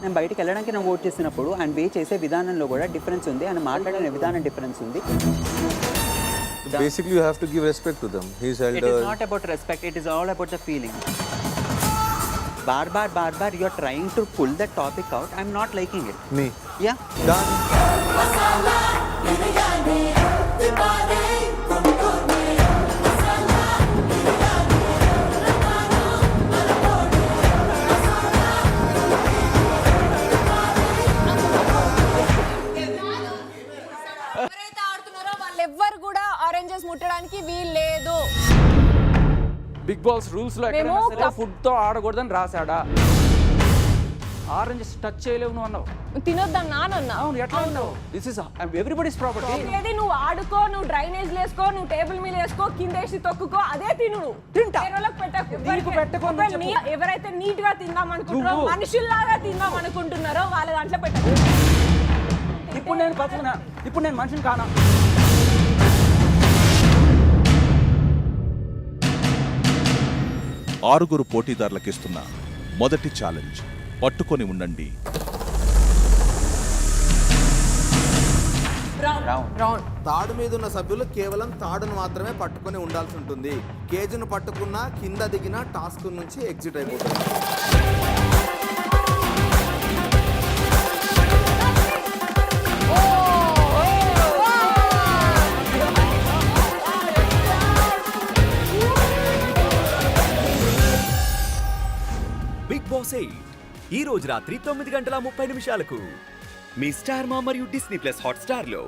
నేను బయటికి వెళ్ళడానికి నేను ఓట్ చేసినప్పుడు ఆయన వే చేసే విధానంలో కూడా డిఫరెన్స్ ఉంది, ఆయన మాట్లాడిన విధానం డిఫరెన్స్ ఉంది. Basically, you have to give respect to them. He's elder. It is not about respect, it is all about the feeling. Bar, you are trying to pull that topic out. I'm not liking it. Me. Yeah. Done. ఎవరైతే ఆడుతున్నారో వాళ్ళెవ్వరు కూడా oranges ముట్టడానికి వీల్లేదు. Big boss rules లో ఎక్కడైనా food తో ఆడకూడదని రాశాడా? Orange touch చేయలేవు నువ్వు అన్నావు. తినొద్దాం నానన్నా. అవును, ఎట్లా ఉన్నావు? This is everybody's property. ఏది నువ్వు ఆడుకో, నువ్వు డ్రైనేజ్ వేసుకో, నువ్వు టేబుల్ మీద వేసుకో, కింద వేసి తొక్కుకో, అదే తిను. తింటా. నీకు పెట్టకు. ఎవరైతే నీట్ గా తిందాం అనుకుంటున్నారో, మనుషుల్లాగా తిందాం అనుకుంటున్నారో వాళ్ళ దాంట్లో పెట్టకు. ఇప్పుడు నేను బతుకునా? ఇప్పుడు నేను మనిషిని కానా? ఆరుగురు పోటీదారులకిస్తున్న మొదటి ఛాలెంజ్ పట్టుకొని ఉండండి. తాడు మీద ఉన్న సభ్యులు కేవలం తాడును మాత్రమే పట్టుకొని ఉండాల్సి ఉంటుంది. కేజీను పట్టుకున్నా కింద దిగిన టాస్క్ నుంచి ఎగ్జిట్ అయిపోతుంది. బిగ్ బాస్ 8 ఈ రోజు రాత్రి 9:30 మీ స్టార్ మా మరియు డిస్నీ ప్లస్ హాట్ స్టార్ లో.